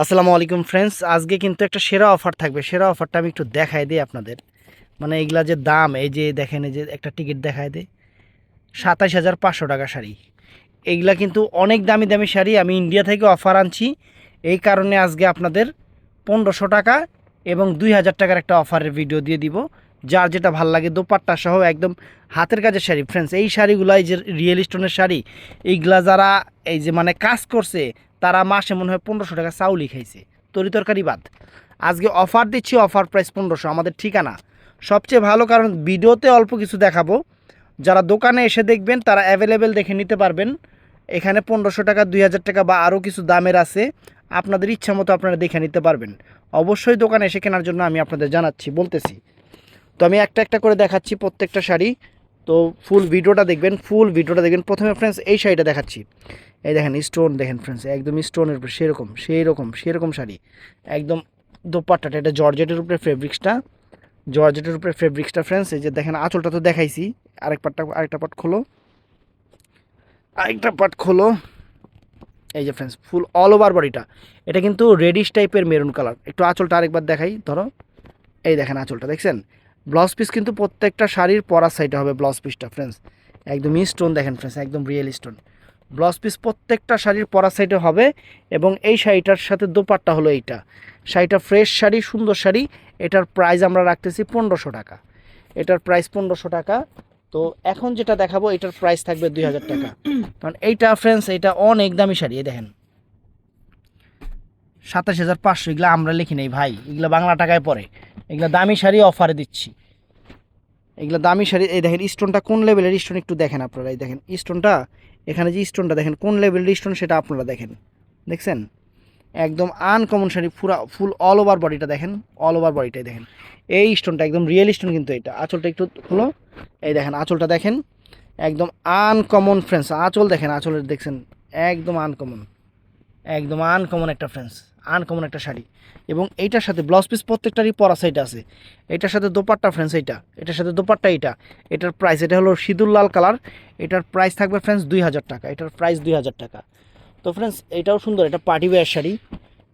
আসসালামু আলাইকুম ফ্রেন্ডস, আজকে কিন্তু একটা সেরা অফার থাকবে। সেরা অফারটা আমি একটু দেখাই দিই আপনাদের। মানে এগুলা যে দাম, এই যে দেখেন, এই যে একটা টিকিট দেখায় দিই, ২৭,৫০০ টাকা শাড়ি। এইগুলা কিন্তু অনেক দামি দামি শাড়ি, আমি ইন্ডিয়া থেকে অফার আনছি। এই কারণে আজকে আপনাদের ১৫০০ টাকা এবং ২,০০০ টাকার একটা অফারের ভিডিও দিয়ে দিব। যার যেটা ভাল লাগে, দোপাট্টা সহ একদম হাতের কাজের শাড়ি। ফ্রেন্ডস, এই শাড়িগুলো, এই যে রিয়েল স্টোনের শাড়ি, এইগুলা যারা এই যে মানে কাজ করছে, তারা মাসে মনে হয় ১৫০০ টাকা চাউলই খাইছে, তরি তরকারি বাদ। আজকে অফার দিচ্ছি, অফার প্রাইস ১৫০০। আমাদের ঠিকানা সবচেয়ে ভালো, কারণ ভিডিওতে অল্প কিছু দেখাবো। যারা দোকানে এসে দেখবেন তারা অ্যাভেলেবেল দেখে নিতে পারবেন। এখানে ১৫০০ টাকা, ২,০০০ টাকা বা আরও কিছু দামের আছে, আপনাদের ইচ্ছা মতো আপনারা দেখে নিতে পারবেন। অবশ্যই দোকানে এসে কেনার জন্য আমি আপনাদের জানাচ্ছি, বলতেছি। তো আমি একটা একটা করে দেখাচ্ছি প্রত্যেকটা শাড়ি। তো ফুল ভিডিওটা দেখবেন, ফুল ভিডিওটা দেখবেন। প্রথমে ফ্রেন্ডস এই শাড়িটা দেখাচ্ছি। এই দেখেন স্টোন, দেখেন ফ্রেন্ডস, একদম স্টোনের উপরে সেরকম সেরকম সেরকম শাড়ি। একদম দোপাট্টাটা, এটা জর্জেটের উপরে ফেব্রিক্সটা, জর্জেটের উপরে ফেব্রিক্সটা ফ্রেন্ডস। এই যে দেখেন আঁচলটা তো দেখাইছি, আরেকটা পার্ট খোলো, আরেকটা পার্ট খোলো। এই যে ফ্রেন্ডস, ফুল অল ওভার বডিটা। এটা কিন্তু রেডিশ টাইপের মেরুন কালার। একটু আঁচলটা আরেকবার দেখাই, ধরো। এই দেখেন আঁচলটা দেখছেন। ব্লাউজ পিস কিন্তু প্রত্যেকটা শাড়ির পরার সাইডে হবে ব্লাউজ পিসটা ফ্রেন্ডস। একদম স্টোন দেখেন ফ্রেন্ডস, একদম রিয়েল স্টোন। ব্লাউজ পিস প্রত্যেকটা শাড়ির পরার সাইডে হবে। এবং এই শাড়িটার সাথে দোপাট্টা হলো এইটা। শাড়িটা ফ্রেশ শাড়ি, সুন্দর শাড়ি। এটার প্রাইস আমরা রাখতেছি ১৫০০ টাকা। এটার প্রাইস ১৫০০ টাকা। তো এখন যেটা দেখাবো, এটার প্রাইস থাকবে ২,০০০ টাকা। কারণ এইটা ফ্রেন্ডস, এটা অনেক দামি শাড়ি। এই দেখেন ২৭,৫০০, এগুলো আমরা লিখি নেই ভাই, এগুলো বাংলা টাকায় পড়ে। এগুলো দামি শাড়ি অফারে দিচ্ছি, এগুলো দামি শাড়ি। এই দেখেন স্টোনটা কোন লেভেলের স্টোন একটু দেখেন আপনারা। এই দেখেন স্টোনটা, এখানে যে স্টোনটা দেখেন কোন লেভেলের স্টোন, সেটা আপনারা দেখেন, দেখছেন। একদম আনকমন শাড়ি, পুরা ফুল অল ওভার বডিটা দেখেন, অল ওভার বডিটাই দেখেন। এই স্টোনটা একদম রিয়েল স্টোন কিন্তু এটা। আঁচলটা একটু খুলো, এই দেখেন আঁচলটা দেখেন, একদম আনকমন ফ্রেন্ডস। আঁচল দেখেন, আঁচলের দেখছেন, একদম আনকমন, একদম আনকমন একটা ফ্রেন্ডস, আনকমন একটা শাড়ি। এবং এইটার সাথে ব্লাউজ পিস প্রত্যেকটারই পরা সাইড আছে। এটার সাথে দোপাট্টা ফ্রেন্ডস, এটার সাথে দোপাট্টা এইটা। এটার প্রাইস, এটা হলো সিঁদুর লাল কালার। এটার প্রাইস থাকবে ফ্রেন্ডস ২,০০০ টাকা। এটার প্রাইস ২,০০০ টাকা। তো ফ্রেন্ডস, এটাও সুন্দর, এটা পার্টি ওয়্যার শাড়ি।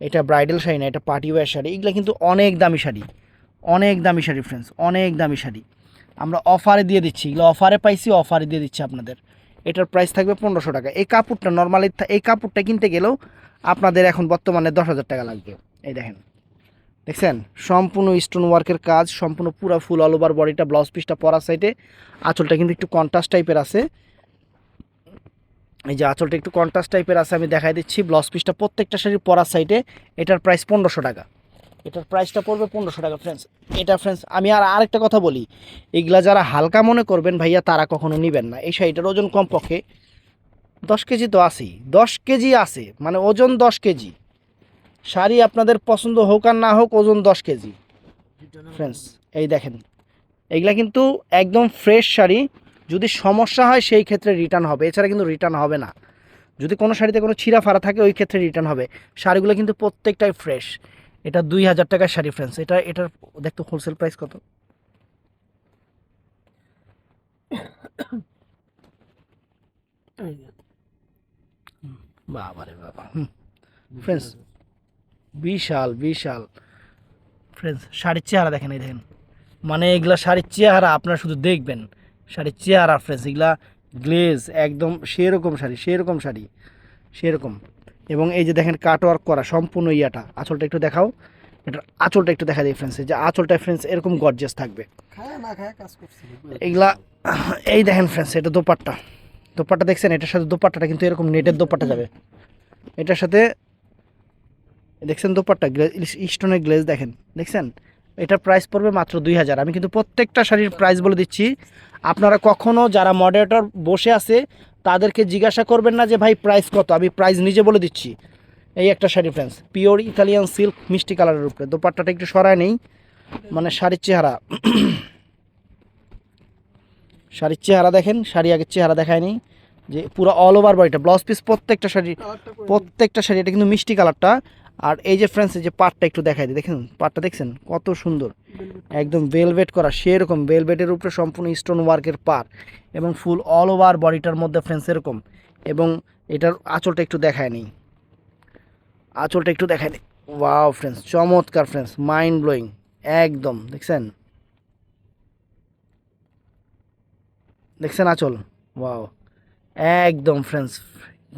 এটা ব্রাইডাল শাড়ি না, এটা পার্টি ওয়্যার শাড়ি। এগুলো কিন্তু অনেক দামি শাড়ি, অনেক দামি শাড়ি ফ্রেন্ডস, অনেক দামি শাড়ি। আমরা অফারে দিয়ে দিচ্ছি, এগুলো অফারে পাইছি, অফারে দিয়ে দিচ্ছি আপনাদের। এটার প্রাইস থাকবে ১৫০০ টাকা। এই কাপড়টা নর্মালি, এই কাপড়টা কিনতে গেলেও আপনাদের এখন বর্তমানে ১০,০০০ টাকা লাগবে। এই দেখেন, দেখছেন সম্পূর্ণ স্টোন ওয়ার্কের কাজ, সম্পূর্ণ পুরো ফুল অল ওভার বডিটা। ব্লাউজ পিসটা পরার সাইডে, আঁচলটা কিন্তু একটু কন্ট্রাস্ট টাইপের আছে। এই যে আঁচলটা একটু কন্ট্রাস্ট টাইপের আছে, আমি দেখাই দিচ্ছি। ব্লাউজ পিসটা প্রত্যেকটা শাড়ির পরার সাইডে। এটার প্রাইস ১৫০০ টাকা। এটার প্রাইসটা পড়বে ১৫০০ টাকা ফ্রেন্ডস। এটা ফ্রেন্ডস, আমি আরেকটা কথা বলি, এগুলা যারা হালকা মনে করবেন ভাইয়া, তারা কখনো নেবেন না। এই শাড়িটার ওজন কমপক্ষে ১০ কেজি তো আছেই, ১০ কেজি আছে, মানে ওজন ১০ কেজি। শাড়ি আপনাদের পছন্দ হোক আর না হোক, ওজন ১০ কেজি ফ্রেন্ডস। এই দেখেন, এইগুলা কিন্তু একদম ফ্রেশ শাড়ি। যদি সমস্যা হয় সেই ক্ষেত্রে রিটার্ন হবে, এছাড়া কিন্তু রিটার্ন হবে না। যদি কোনো শাড়িতে কোনো ছিঁড়া ফাড়া থাকে, ওই ক্ষেত্রে রিটার্ন হবে। শাড়িগুলো কিন্তু প্রত্যেকটাই ফ্রেশ। এটা ২,০০০ টাকার শাড়ি ফ্রেন্ডস। এটার দেখতো হোলসেল প্রাইস কত। বাবা রে বাবা, ফ্রেন্ডস বিশাল বিশাল ফ্রেন্ডস। শাড়ির চেহারা দেখেন, এই দেখেন, মানে এগুলা শাড়ির চেহারা আপনারা শুধু দেখবেন, শাড়ির চেহারা ফ্রেন্ডস। এগুলা গ্লেজ একদম সেরকম শাড়ি, সেরকম শাড়ি, সেরকম। এবং এই যে দেখেন কাটওয়ার্ক করা সম্পূর্ণ ইয়াটা। আঁচলটা একটু দেখাও, এটার আঁচলটা একটু দেখা দিই ফ্রেন্ডস। যে আঁচলটা ফ্রেন্ডস এরকম গর্জিয়াস থাকবে এগুলা। এই দেখেন ফ্রেন্ডস, এটা দোপাট্টা, দোপাট্টা দেখছেন। এটার সাথে দোপাট্টাটা কিন্তু এরকম নেটের দোপাট্টা যাবে। এটার সাথে দেখছেন দোপাট্টা স্টোনের গ্লেজ দেখেন, দেখছেন। এটার প্রাইস পড়বে মাত্র ২,০০০। আমি কিন্তু প্রত্যেকটা শাড়ির প্রাইস বলে দিচ্ছি। আপনারা কখনও যারা মডারেটর বসে আছে তাদেরকে জিজ্ঞাসা করবেন না যে ভাই প্রাইস কত, আমি প্রাইস নিজে বলে দিচ্ছি। এই একটা sari friends, pure Italian silk, মিষ্টি কালারের উপরে। দোপাট্টাটা একটু সরায় নেই, মানে শাড়ির চেহারা, শাড়ির চেহারা দেখেন। শাড়ি আগের চেহারা দেখায় নেই, যে পুরো অল ওভার বডিটা। ব্লাউজ পিস প্রত্যেকটা শাড়ি, প্রত্যেকটা শাড়ি, এটা কিন্তু মিষ্টি কালারটা। আর এই যে ফ্রেন্ডস, এই যে পাটটা একটু দেখাই দিই, দেখেন পাটটা দেখছেন কত সুন্দর, একদম ভেলভেট করা, সেরকম ভেলভেটের উপরে সম্পূর্ণ স্টোন ওয়ার্কের পার। এবং ফুল অল ওভার বডিটার মধ্যে ফ্রেন্ডস এরকম। এবং এটার আঁচলটা একটু দেখায় নেই, আঁচলটা একটু দেখায় নেই, ওয়াও ফ্রেন্ডস, চমৎকার ফ্রেন্ডস, মাইন্ড ব্লোয়িং একদম। দেখছেন দেখছেন আঁচল, ওয়াও একদম ফ্রেন্ডস,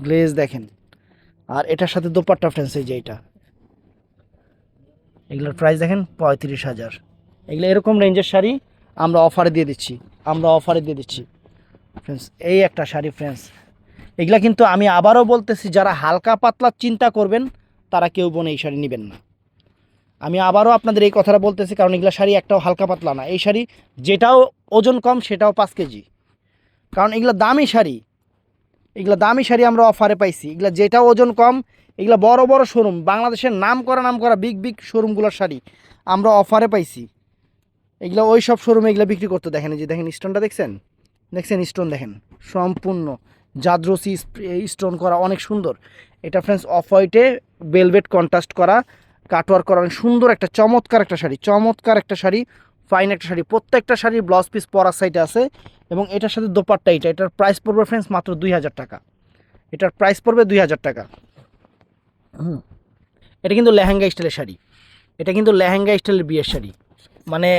গ্লেজ দেখেন। আর এটার সাথে দোপাট্টা ফ্রেন্ডস, এই যে এটা, এগুলোর প্রাইস দেখেন 35,000। এগুলো এরকম রেঞ্জের শাড়ি আমরা অফারে দিয়ে দিচ্ছি, আমরা অফারে দিয়ে দিচ্ছি ফ্রেন্ডস। এই একটা শাড়ি ফ্রেন্ডস, এগুলা কিন্তু আমি আবারও বলতেছি, যারা হালকা পাতলা চিন্তা করবেন তারা কেউ বোন এই শাড়ি নেবেন না। আমি আবারও আপনাদের এই কথাটা বলতেছি, কারণ এগুলা শাড়ি একটাও হালকা পাতলা না। এই শাড়ি যেটাও ওজন কম সেটাও 5 কেজি, কারণ এগুলো দামি শাড়ি, এগুলো দামি শাড়ি আমরা অফারে পাইছি। এগুলো যেটা ওজন কম, এগুলো বড় বড় শোরুম, বাংলাদেশের নাম করা বিগ বিগ শোরুমগুলোর শাড়ি আমরা অফারে পাইছি। এগুলো ওই সব শোরুমে এগুলো বিক্রি করতে। দেখেন এই যে দেখেন স্টোনটা দেখছেন, দেখছেন স্টোন দেখেন, সম্পূর্ণ জাদ্রসি স্টোন করা, অনেক সুন্দর। এটা ফ্রেন্ডস অফ হোয়াইটে বেলভেট কন্ট্রাস্ট করা, কাটওয়ার্ক করা, অনেক সুন্দর একটা চমৎকার একটা শাড়ি, চমৎকার একটা শাড়ি, ফাইন একটা শাড়ি। প্রত্যেকটা শাড়ির ব্লাউজ পিস পরার সাইডে আছে, এবং এটার সাথে দোপাট্টা। এটার প্রাইস পড়বে ফ্রেন্ডস মাত্র 2,000 টাকা। এটার প্রাইস পড়বে 2,000 টাকা। এটা কিন্তু লেহেঙ্গা স্টাইলের শাড়ি, এটা কিন্তু লেহেঙ্গা স্টাইলের বিয়ের শাড়ি। মানে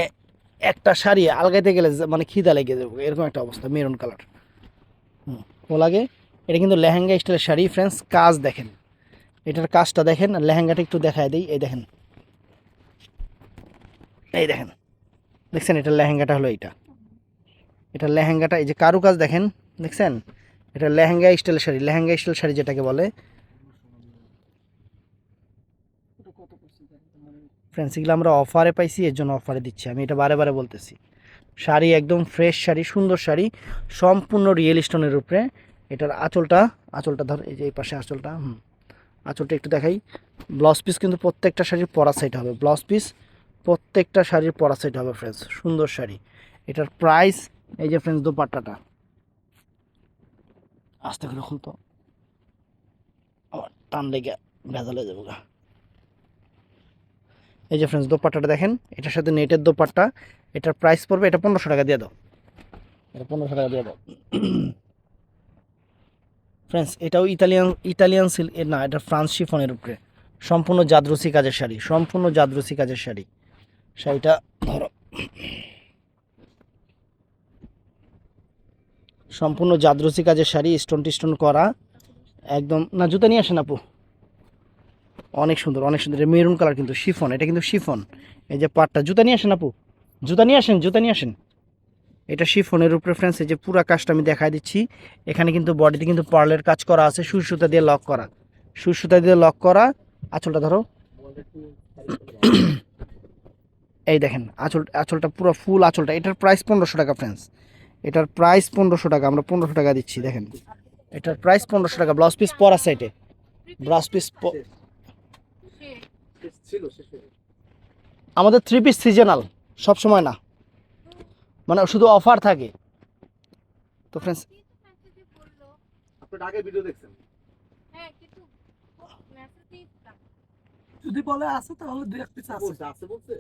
একটা শাড়ি আলগাইতে গেলে মানে খিদা লেগে যাবে, এরকম একটা অবস্থা, মেরুন কালার ও লাগে। এটা কিন্তু লেহেঙ্গা স্টাইলের শাড়ি ফ্রেন্ডস। কাজ দেখেন, এটার কাজটা দেখেন, আর লেহেঙ্গাটা একটু দেখায় দিই। এই দেখেন, এই দেখেন, দেখছেন এটার লেহেঙ্গাটা হলো এইটা, এটার লেহেঙ্গাটা এই যে কারুকাজ দেখেন, দেখছেন? এটা লেহেঙ্গা স্টাইলের শাড়ি, লেহেঙ্গা স্টাইল শাড়ি যেটাকে বলে ফ্রেন্ডস। এগুলো আমরা অফারে পাইছি, এর জন্য অফারে দিচ্ছি, আমি এটা বারে বারে বলতেছি। শাড়ি একদম ফ্রেশ শাড়ি, সুন্দর শাড়ি, সম্পূর্ণ রিয়েল স্টোনের উপরে। এটার আঁচলটা ধর, এই যে এই পাশে আঁচলটা, আঁচলটা একটু দেখাই। ব্লাউজ পিস কিন্তু প্রত্যেকটা শাড়ির পরা সাইড হবে, ব্লাউজ পিস প্রত্যেকটা শাড়ির পরা সাইড হবে ফ্রেন্ডস, সুন্দর শাড়ি। এটার প্রাইস, এই যে ফ্রেন্ডস দোপাট্টাটা, আস্তে করে খুলতো, আবার টান লেগে ভেজাল হয়ে যাবো গা। এই যে ফ্রেন্ডস দোপাট্টাটা দেখেন, এটার সাথে নেটের দোপাট্টা। এটার প্রাইস পড়বে, এটা 1500 টাকা দিয়ে দাও, এটা 1500 টাকা দিয়ে দাও ফ্রেন্ডস। এটাও ইতালিয়ান সিল্ক না, এটা ফ্রান্স শিফনের উপরে, সম্পূর্ণ জাদ্রসি কাজের শাড়ি, সম্পূর্ণ জাদ্রসি কাজের শাড়ি। শাড়িটা ধরো, সম্পূর্ণ জাদ্রসি কাজের শাড়ি, স্টোন টিস্টোন করা একদম। না জুতা নিয়ে আসেন আপু, অনেক সুন্দর, অনেক সুন্দর। মেরুন কালার কিন্তু শিফন, এটা কিন্তু শিফন। এই যে পাটটা, জুতা নিয়ে আসেন আপু, জুতা নিয়ে আসেন, জুতা নিয়ে আসেন। এটা শিফনের উপরে ফ্রেন্ডস, এই যে পুরো কাজটা আমি দেখাই দিচ্ছি। এখানে কিন্তু বডিতে কিন্তু পার্লের কাজ করা আছে, সুই সুতা দিয়ে লক করা, সুই সুতা দিয়ে লক করা। আঁচলটা ধরো, এই দেখেন আঁচলটা পুরো ফুল আঁচলটা। এটার প্রাইস 1500 টাকা ফ্রেন্ডস, এটার প্রাইস 1500 টাকা, আমরা 1500 টাকা দিচ্ছি। দেখেন এটার প্রাইস 1500 টাকা। ব্লাউজ পিস পরা সাইডে, ব্লাউজ পিস আমাদের 3 পিস সিজনাল, সব সময় না, মানে শুধু অফার থাকে তো ফ্রেন্ডস। আপনার আগে ভিডিও দেখছেন? যদি বলে আছে তাহলে দুই এক পিস আছে বলছে।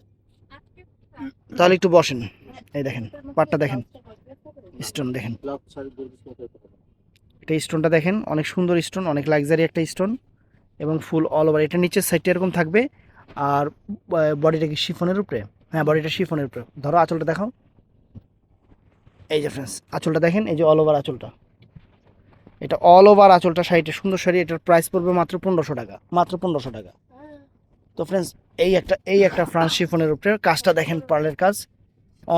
তাহলে একটু বসেন, এই দেখেন পাটটা দেখেন, স্টোন দেখেন, এটা স্টোনটা দেখেন, অনেক সুন্দর স্টোন, অনেক লাক্সারি একটা স্টোন, এবং ফুল অল ওভার। এটা নিচের সাইডটা এরকম থাকবে, আর বডিটা কি শিফনের উপরে? হ্যাঁ, বডিটা শিফনের উপরে। ধরো আঁচলটা দেখাও, এই যে ফ্রেন্ডস আঁচলটা দেখেন, এই যে অল ওভার আঁচলটা, এটা অল ওভার আঁচলটা। শাড়িটা সুন্দর শাড়ি, এটার প্রাইস পড়বে মাত্র 1500 টাকা, মাত্র 1500 টাকা। তো ফ্রেন্ডস এই একটা ফ্রান্স শিফনের উপরে কাজটা দেখেন, পার্লের কাজ,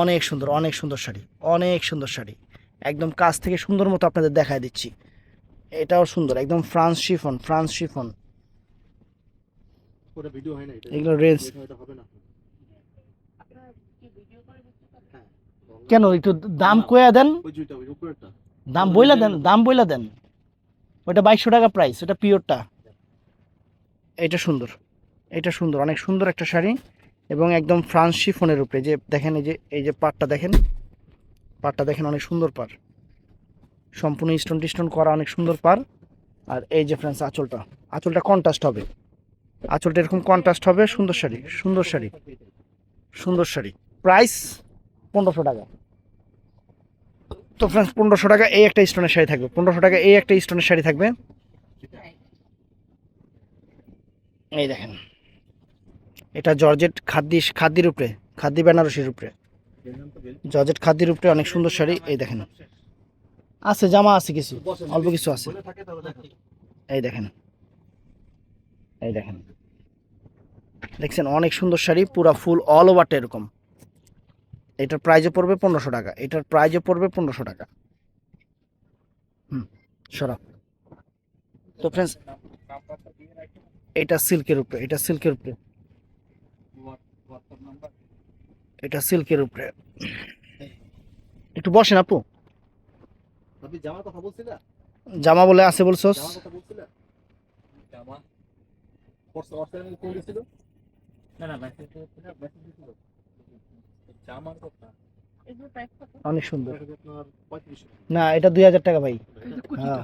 অনেক সুন্দর, অনেক সুন্দর শাড়ি, অনেক সুন্দর শাড়ি, একদম কাজ থেকে সুন্দর মতো আপনাদের দেখায় দিচ্ছি। এটাও সুন্দর, একদম ফ্রান্স শিফন, ফ্রান্স শিফন। পুরো ভিডিও হয় না এটা, এগুলো রেঞ্জ এটা হবে না। কেন, একটু দাম কয়া দেন, ওই দুইটা ওই উপরেরটা দাম বইলা দেন, দাম বইলা দেন। ওটা 2200 টাকা প্রাইস, ওটা পিওরটা। এটা সুন্দর, এটা সুন্দর, অনেক সুন্দর একটা শাড়ি, এবং একদম ফ্রান্স শিফনের উপরে। যে দেখেন, এই যে পাটটা দেখেন, পাটটা দেখেন, অনেক সুন্দর পার, সম্পূর্ণ স্টোন টিস্টোন করা, অনেক সুন্দর পার। আর এই যে ফ্রেন্ডস আঁচলটা কন্ট্রাস্ট হবে, আঁচলটা এরকম কন্ট্রাস্ট হবে। সুন্দর শাড়ি, সুন্দর শাড়ি, সুন্দর শাড়ি। প্রাইস 1500 টাকা। তো ফ্রেন্ডস 1500 টাকা এই একটা স্টোনের শাড়ি থাকবে, 1500 টাকা এই একটা স্টোনের শাড়ি থাকবে। এই দেখেন এটা জর্জেট খাদ্যির উপরে, খাদ্যি বেনারসির উপরে, জর্জেট খাদ্যির উপরে অনেক সুন্দর শাড়ি। এই দেখেন আছে, জামা আছে কিছু, অল্প কিছু আছে। এই দেখেন, এই দেখেন, দেখছেন অনেক সুন্দর শাড়ি, পুরা ফুল অল ওভারটা এরকম। এটার প্রাইজও পড়বে 1500 টাকা, এটার প্রাইজও পড়বে 1500 টাকা। সরা। তো ফ্রেন্ডস, এটা সিল্কের উপরে, এটা সিল্কের উপরে, এটা সিল্কের উপরে। একটু বসেন আপু। আপনি জামার কথা বলছিলা? জামা বলে আছে বলছস? জামার কথা বলছিলা? জামা পরশু অস্ট্রেলিয়া কোন দিছিল? না না মেসেজ দিছিল, মেসেজ দিছিল। জামার কথা অনেক সুন্দর। আপনার 3500 না, এটা 2000 টাকা ভাই। হ্যাঁ,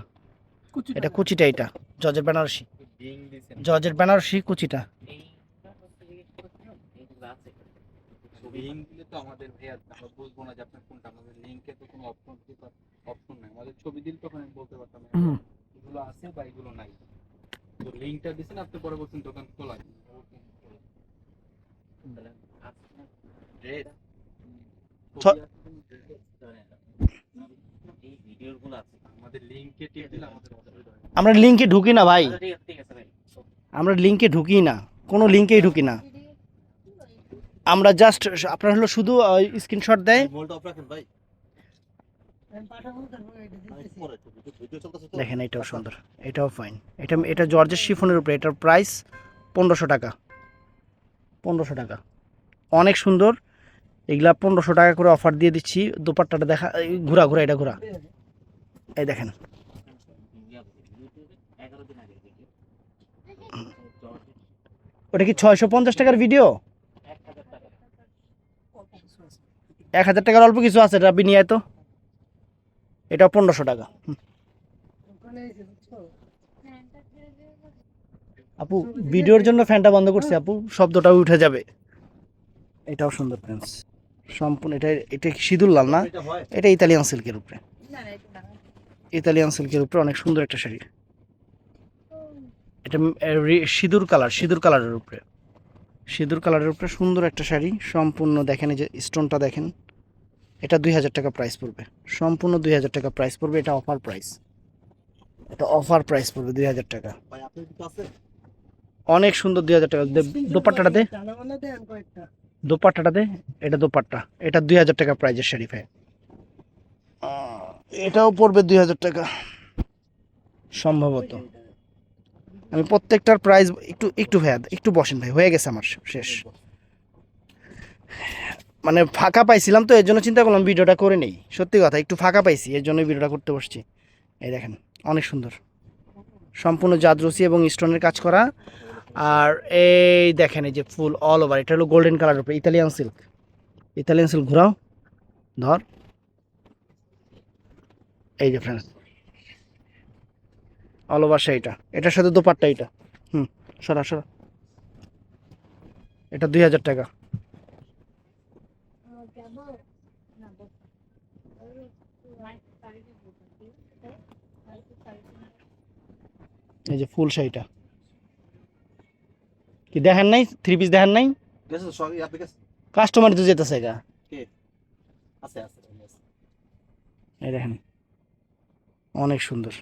এটা কুচিটা, এটা জর্জেট বেনারসি, লিং দিছেন। জর্জেট বেনারসি কুচিটা। লিংক দিলে তো আমাদের ভাইয়া আমরা বুঝবো না যে আপনার কোনটা, আমাদের লিংকে তো কোনো অপশন নাই। আমাদের ছবি দিলে তখন আমি বলতে পারতাম এগুলো আছে বা এগুলো নাই। তো লিংকটা দিছেন আপনি, পরে বলছেন দোকান খোলা। এই ভিডিওগুলো আছে আমাদের লিংকে টিপ দিলে আমাদের অসুবিধা হয়। আমরা লিংকে ঢুকি না ভাই, ঠিক আছে ভাই। আমরা লিংকে ঢুকি না, কোনো লিংকেই ঢুকি না। আমরা জাস্ট, আপনার হলো শুধু স্ক্রিনশট দেয়। মোবাইলটা অফ রাখেন ভাই। দেখেন এটাও সুন্দর, এটাও ফাইন। এটা জর্জের শিফনের উপরে, এটার প্রাইস 1500 টাকা, 1500 টাকা। অনেক সুন্দর, এগুলা 1500 টাকা করে অফার দিয়ে দিচ্ছি। দোপাট্টাটা দেখা, ঘোরা ঘোরা, এটা ঘোরা, এই দেখেন। ওটা কি 650 টাকার ভিডিও? 1000 টাকার অল্প কিছু আছে, রাবি নিয়ে আয় তো। এটা 1500 টাকা। আপু ভিডিওর জন্য ফ্যানটা বন্ধ করছি আপু, শব্দটাও উঠে যাবে। এটাও সুন্দর ফ্রেন্ডস, সম্পূর্ণ। এটা সিঁদুর লাল না, এটা ইতালিয়ান সিল্কের উপরে, ইতালিয়ান সিল্কের উপরে অনেক সুন্দর একটা শাড়ি। এটা সিঁদুর কালারের উপরে, সিঁদুর কালারের উপরে সুন্দর একটা শাড়ি সম্পূর্ণ। দেখেন এই যে স্টোনটা দেখেন। এটা 2000 টাকা প্রাইস পড়বে, সম্পূর্ণ 2000 টাকা প্রাইস পড়বে। এটা অফার প্রাইস, এটা অফার প্রাইস পড়বে 2000 টাকা। ভাই আপনার কি আছে? অনেক সুন্দর 2000 টাকা। দোপাট্টাটা দে, দোপাট্টাটা দে, এটা দোপাট্টা। এটা 2000 টাকা প্রাইজের শাড়ি ভাই। এটাও পড়বে 2000 টাকা সম্ভবত। আমি প্রত্যেকটার প্রাইস একটু একটু ভাইয়া, একটু বসেন ভাই, হয়ে গেছে আমার শেষ। মানে ফাঁকা পাইছিলাম তো, এর জন্য চিন্তা করলাম ভিডিওটা করে নেই। সত্যি কথা, একটু ফাঁকা পাইছি, এর জন্য ভিডিওটা করতে বসছি। এই দেখেন অনেক সুন্দর, সম্পূর্ণ জাদরসি এবং স্টোনের কাজ করা। আর এই দেখেন এই যে ফুল অল ওভার, এটা হলো গোল্ডেন কালার উপরে, ইতালিয়ান সিল্ক। ইতালিয়ান সিল্ক ঘোরাও, ধর। এই যে ফ্রেন্ডস অল ওভার শাড়িটা, এটার সাথে দোপাট্টা এটা। সরা সরা। এটা 2000 টাকা। এই যে ফুল শাড়িটা কি দেখেন নাই? 3 পিস দেখেন নাই? গেছে তো সবই আপনি কাছে কাস্টমার তো যেতেছে এটা। আছে আছে। এই দেখেন অনেক সুন্দর,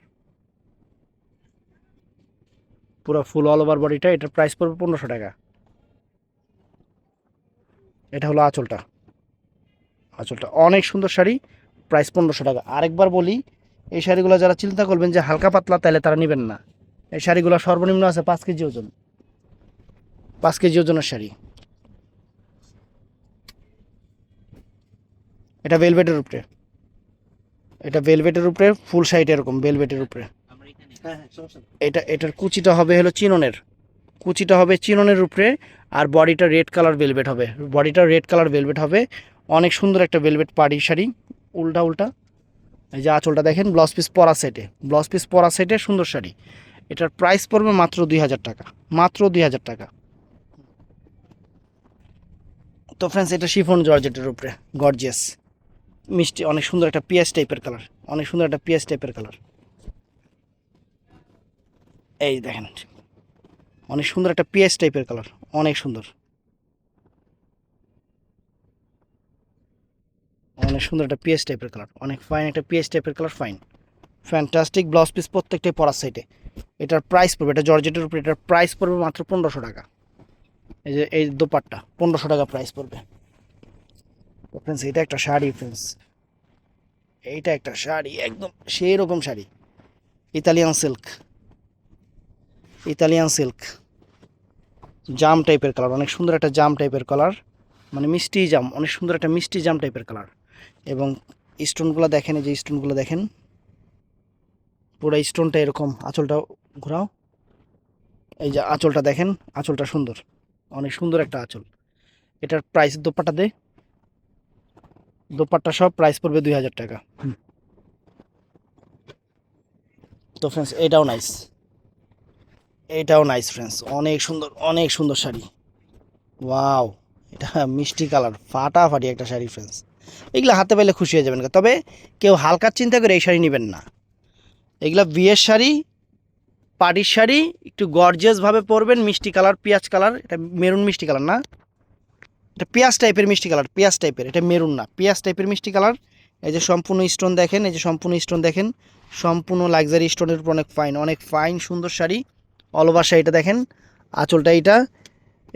পুরো ফুল অল ওভার বডিটা। এটার প্রাইস পড়বে 1500 টাকা। এটা হলো আঁচলটা, আঁচলটা অনেক সুন্দর শাড়ি, প্রাইস 1500 টাকা। আরেকবার বলি, এই শাড়িগুলো যারা চিন্তা করবেন যে হালকা পাতলা, তাহলে তারা নেবেন না। এই শাড়িগুলো সর্বনিম্ন আছে 5 কেজি ওজন, 5 কেজি ওজনের শাড়ি। এটা ভেলভেটের উপরে, এটা ভেলভেটের উপরে ফুল শাড়িটা এরকম ভেলভেটের উপরে। হ্যাঁ হ্যাঁ সমস্যা নেই। এটার কুচিটা হবে হলো চিননের, কুচিটা হবে চিননের উপরে। আর বডিটা রেড কালার ভেলভেট হবে, বডিটা রেড কালার ভেলভেট হবে। অনেক সুন্দর একটা ভেলভেট পাড়ি শাড়ি, উল্টা উল্টা। এই যে আঁচলটা দেখেন, ব্লাউজ পিস পরা সেটে, ব্লাউজ পিস পরা সেটে সুন্দর শাড়ি। এটার প্রাইস পড়বে মাত্র 2000 টাকা, মাত্র 2000 টাকা। তো ফ্রেন্ডস, এটা শিফন জর্জেটের উপরে গর্জিয়াস মিষ্টি, অনেক সুন্দর একটা পিয়াজ টাইপের কালার, অনেক সুন্দর একটা পিয়াজ টাইপের কালার। এই দেখেন অনেক সুন্দর একটা পিয়াজ টাইপের কালার, অনেক সুন্দর। অনেক সুন্দর একটা পিএস টাইপের কালার, অনেক ফাইন একটা পিএস টাইপের colour, fine fantastic blouse piece প্রত্যেকটাই পরার সাইডে। এটার প্রাইস পড়বে, এটা জর্জেটের উপরে, এটার প্রাইস পড়বে মাত্র 1500 টাকা। এই যে এই দোপাট্টা 1500 টাকা প্রাইস পড়বে। তো ফ্রেন্ডস এটা একটা শাড়ি ফ্রেন্ডস, এইটা একটা শাড়ি একদম সেই রকম sari, Italian silk, Italian silk জাম টাইপের কালার, অনেক সুন্দর একটা জাম টাইপের কালার, মানে মিষ্টি জাম, অনেক সুন্দর একটা মিষ্টি জাম টাইপের কালার। এবং স্টোনগুলো দেখেন, এই যে স্টোনগুলো দেখেন, পুরো স্টোনটা এরকম, আঁচলটা ঘোরাও, এই যে আঁচলটা দেখেন, আঁচলটা সুন্দর, অনেক সুন্দর একটা আঁচল। এটার প্রাইস দোপাট্টা দে, দোপাট্টা সব প্রাইস পড়বে 2000 টাকা। তো ফ্রেন্ডস এটাও নাইস, এটাও নাইস ফ্রেন্ডস, অনেক সুন্দর, অনেক সুন্দর শাড়ি, ওয়াও, এটা মিষ্টি কালার ফাটাফাটি একটা শাড়ি ফ্রেন্ডস। এগুলো হাতে পেলে খুশি হয়ে যাবেন, তবে কেউ হালকা চিন্তা করে এই শাড়ি নেবেন না। এগুলো বিয়ের শাড়ি, পার্টির শাড়ি, একটু গর্জিয়াসভাবে পরবেন, মিষ্টি কালার, পেঁয়াজ কালার, এটা মেরুন মিষ্টি কালার না, এটা পেঁয়াজ টাইপের মিষ্টি কালার, পেঁয়াজ টাইপের, এটা মেরুন না, পেঁয়াজ টাইপের মিষ্টি কালার। এই যে সম্পূর্ণ স্টোন দেখেন, এই যে সম্পূর্ণ স্টোন দেখেন, সম্পূর্ণ লাক্সারি স্টোনের উপর, অনেক ফাইন, অনেক ফাইন সুন্দর শাড়ি। অল ওভার শাড়িটা দেখেন, আঁচলটা এইটা,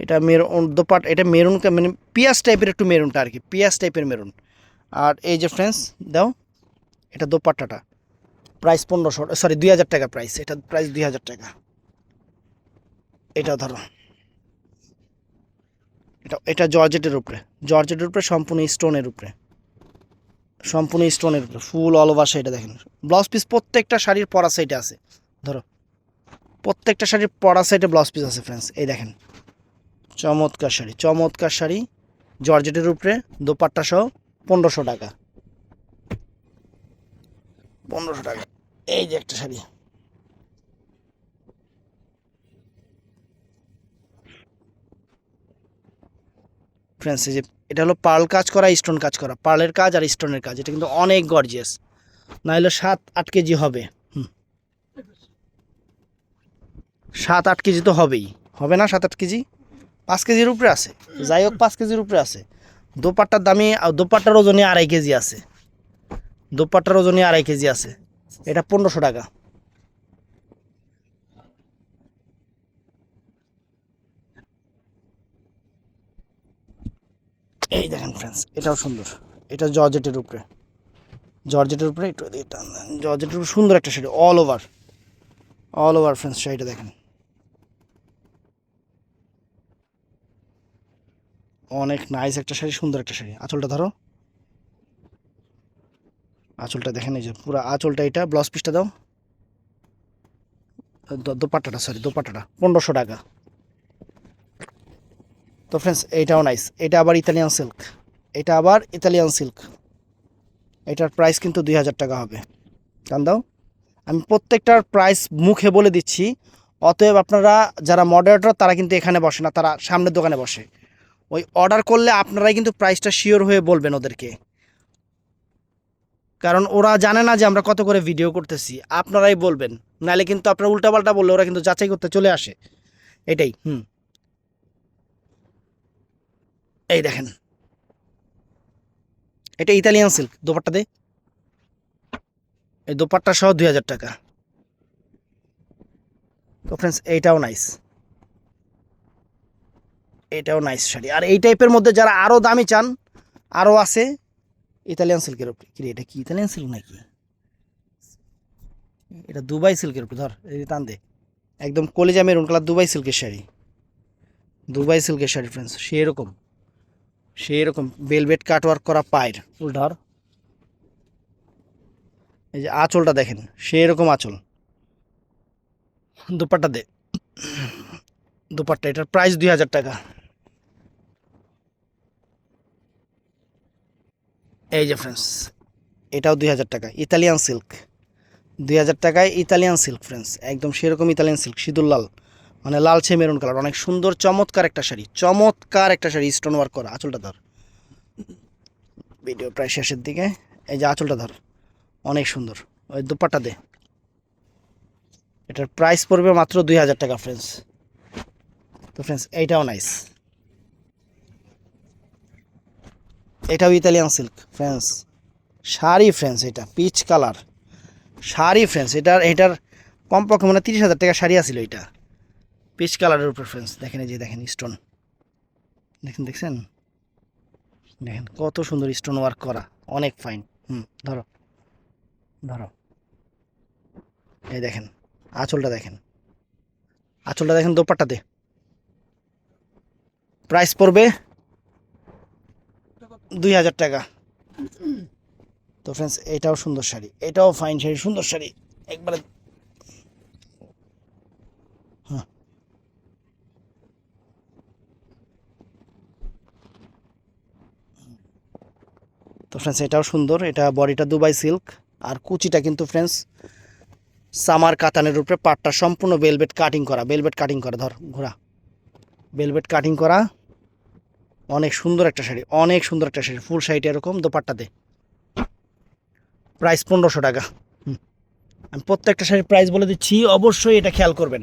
এটা মেরুন দোপাট, এটা মেরুন মানে পেঁয়াজ টাইপের একটু মেরুনটা আর কি, পেঁয়াজ টাইপের মেরুন। আর এই যে ফ্রেন্ডস দাও, এটা দোপাট্টাটা প্রাইস 1500, সরি 2000 টাকা প্রাইস, এটা প্রাইস 2000 টাকা। এটা ধরো, এটা জর্জেটের উপরে, জর্জেটের উপরে সম্পূর্ণ স্টোনের উপরে, সম্পূর্ণ স্টোনের উপরে ফুল অল ওভার শাড়িটা দেখেন। ব্লাউজ পিস প্রত্যেকটা শাড়ির পরা সাইডে আছে, ধরো প্রত্যেকটা শাড়ির পরা সাইডে ব্লাউজ পিস আছে ফ্রেন্ডস। এই দেখেন চমৎকার শাড়ি, চমৎকার শাড়ি, জর্জেটের উপরে, দোপাট্টা সহ 1500 টাকা, 1500 টাকা। এই যে একটা শাড়ি, ফ্রেন্ডস এই যে এটা হলো পার্ল কাজ করা, স্টোন কাজ করা, পার্লের কাজ আর স্টোনের কাজ, এটা কিন্তু অনেক গর্জিয়াস, না হলে 7-8 কেজি হবে, 7-8 কেজি তো হবেই, হবে না 7-8 কেজি, 5 কেজির উপরে আছে, যাই হোক 5 কেজির উপরে আছে। দোপাট্টার দামি, দোপাট্টার ওজনে 2.5 কেজি আছে, দোপাট্টার ওজনে 2.5 কেজি আছে, এটা 1500 টাকা। এই দেখেন ফ্রেন্ডস এটাও সুন্দর, এটা জর্জেটের উপরে, জর্জেটের উপরে একটু এদিকে টান দেন, জর্জেটের উপরে সুন্দর একটা sari, all over, all over friends শাড়িটা দেখেন, অনেক নাইস একটা শাড়ি, সুন্দর একটা শাড়ি। আঁচলটা ধরো, আঁচলটা দেখেন, এই যে পুরো আঁচলটা, এটা ব্লাউজ পিসটা দাও, দোপাট্টাটা, সরি দোপাট্টাটা 1500 টাকা। তো ফ্রেন্ডস এইটাও নাইস, এটা আবার ইতালিয়ান সিল্ক, এটা আবার ইতালিয়ান সিল্ক, এটার প্রাইস কিন্তু 2000 টাকা হবে। কান দাও, আমি প্রত্যেকটার প্রাইস মুখে বলে দিচ্ছি, অতএব আপনারা যারা মডারেটর তারা কিন্তু এখানে বসে না, তারা সামনের দোকানে বসে, ওই অর্ডার করলে আপনারাই কিন্তু প্রাইসটা শিওর হয়ে বলবেন ওদেরকে, কারণ ওরা জানে না যে আমরা কত করে ভিডিও করতেছি, আপনারাই বলবেন, নাহলে কিন্তু আপনারা উল্টাপাল্টা বললে ওরা কিন্তু যাচাই করতে চলে আসে, এটাই। এই দেখেন এটা ইতালিয়ান সিল্ক, দোপাট্টা দে, এই দোপাট্টা সহ 2000 টাকা। তো ফ্রেন্ডস এইটাও নাইস, এটাও নাইস শাড়ি। আর এই টাইপের মধ্যে যারা আরও দামি চান, আরও আছে ইতালিয়ান সিল্কের উপরে, কি রে এটা কি ইতালিয়ান সিল্ক নাকি, এটা দুবাই সিল্কের উপরে, ধর এই টান দে, একদম কলিজা মেরুন কালার দুবাই সিল্কের শাড়ি, দুবাই সিল্কের শাড়ি ফ্রেন্ডস, সেরকম সেরকম বেলভেট কাটওয়ার্ক করা পায়ের ফুল, ধর এই যে আঁচলটা দেখেন, সেরকম আঁচল, দুপাট্টা দে, দুপাট্টা, এটার প্রাইস 2000 টাকা। এই যে ফ্রেন্ডস এটাও 2000 টাকা, ইতালিয়ান সিল্ক, 2000 টাকায় ইতালিয়ান সিল্ক ফ্রেন্ডস, একদম সেরকম ইতালিয়ান সিল্ক, সিঁদুর লাল, মানে লালচে মেরুন কালার, অনেক সুন্দর চমৎকার একটা শাড়ি, চমৎকার একটা শাড়ি, স্টোন ওয়ার্ক করা। আঁচলটা ধর, ভিডিও প্রায় শেষের দিকে, এই যে আঁচলটা ধর, অনেক সুন্দর, ওই দুপাট্টা দে, এটার প্রাইস পড়বে মাত্র 2000 টাকা ফ্রেন্ডস। তো ফ্রেন্ডস এইটাও নাইস, এটাও Italian silk friends, sari friends, এটা পিচ কালার শাড়ি ফ্রেন্ডস, এটার কমপক্ষে মানে 30,000 টাকা শাড়ি আছিল এটা। পিচ কালারের উপর ফ্রেন্ডস, দেখেন এই যে দেখেন স্টোন, দেখছেন, দেখেন কত সুন্দর স্টোন ওয়ার্ক করা, অনেক ফাইন। ধরো ধরো, এই দেখেন আঁচলটা দেখেন, আঁচলটা দেখেন, দোপাট্টাতে প্রাইস পড়বে 2,000 টাকা। তো ফ্রেন্ডস এটাও সুন্দর শাড়ি, এটাও ফাইন শাড়ি, সুন্দর শাড়ি একবারে। হ্যাঁ, তো ফ্রেন্ডস এটাও সুন্দর, এটা বডিটা দুবাই সিল্ক, আর কুচিটা কিন্তু ফ্রেন্ডস সামার কাতানের উপরে, পাটটা সম্পূর্ণ বেলভেট কাটিং করা, বেলভেট কাটিং করা, ধর ঘোরা, বেলভেট কাটিং করা, অনেক সুন্দর একটা শাড়ি, অনেক সুন্দর একটা শাড়ি, ফুল শাড়িটা এরকম দোপাট্টাতে। প্রাইস 1500 টাকা। আমি প্রত্যেকটা শাড়ির প্রাইস বলে দিচ্ছি, অবশ্যই এটা খেয়াল করবেন।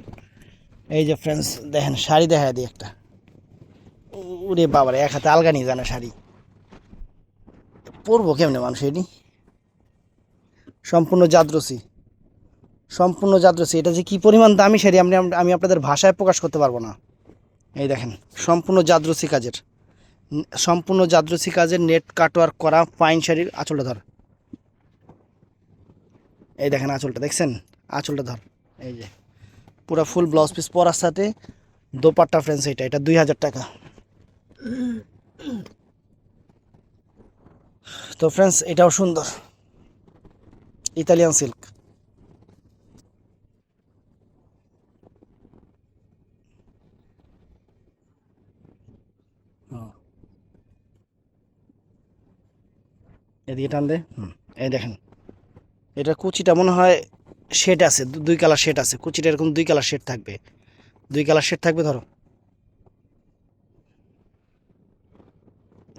এই যে ফ্রেন্ডস দেখেন শাড়ি দেখা দিই একটা, ওরে বাবারে, এক হাতে আলগা নিয়ে জানে শাড়ি, পরবো কেমনে মানুষ এটি, সম্পূর্ণ জাদ্রসি, সম্পূর্ণ জাদ্রসি, এটা যে কি পরিমাণ দামি শাড়ি আমি আপনাদের ভাষায় প্রকাশ করতে পারবো না। এই দেখেন সম্পূর্ণ জাদ্রসি কাজের, সম্পূর্ণ জাদ্রসি কাজের নেট কাটওয়ার্ক করা ফাইন শাড়ির। আঁচলটা ধর, এই দেখেন আঁচলটা দেখছেন, আঁচলটা ধর, এই যে পুরো ফুল ব্লাউজ পিস পরার সাথে দোপাট্টা ফ্রেন্ডস, এটা 2,000 টাকা। তো ফ্রেন্ডস এটাও সুন্দর, ইতালিয়ান সিল্ক। এদিকে টান দে, এই দেখেন, এটা কুচিটা মনে হয় শেড আছে, দুই কালার শেড আছে, কুচিটা এরকম 2 কালার শেড থাকবে, 2 কালার শেড থাকবে। ধরো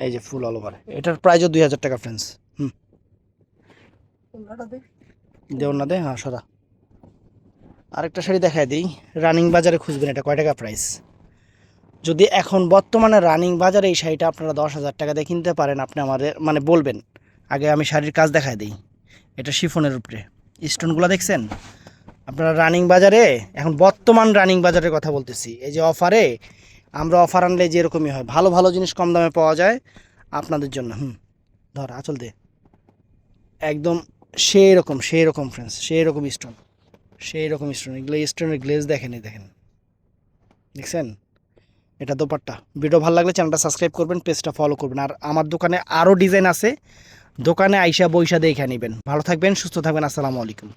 এই যে ফুল অল ওভার, এটার প্রাইসও 2,000 টাকা ফ্রেন্ডস। দেও না দে, হ্যাঁ সদা। আরেকটা শাড়ি দেখায় দিই, রানিং বাজারে খুঁজবেন, এটা কয় টাকা প্রাইস। যদি এখন বর্তমানে রানিং বাজারে এই শাড়িটা আপনারা 10,000 টাকা দিয়ে কিনতে পারেন, আপনি আমাদের মানে বলবেন। আগে আমি শাড়ির কাজ দেখায় দিই, এটা শিফনের উপরে স্টোনগুলো দেখছেন আপনারা। রানিং বাজারে এখন বর্তমান রানিং বাজারের কথা বলতেছি, এই যে অফারে, আমরা অফার আনলে যে এরকমই হয়, ভালো ভালো জিনিস কম দামে পাওয়া যায় আপনাদের জন্য। ধর আঁচল দে, একদম সেই রকম ফ্রেন্ডস, সেই রকম স্টোন, সেই রকম স্টোন, এগুলো স্টোনের গ্লেজ দেখেন, এই দেখেন, দেখছেন, এটা দোপাট্টা। ভিডিও ভালো লাগলে চ্যানেলটা সাবস্ক্রাইব করবেন, পেজটা ফলো করবেন, আর আমার দোকানে আরও ডিজাইন আছে, দোকানে আইসা বইসা দেখে নেবেন। ভালো থাকবেন, সুস্থ থাকবেন, আসসালামু আলাইকুম।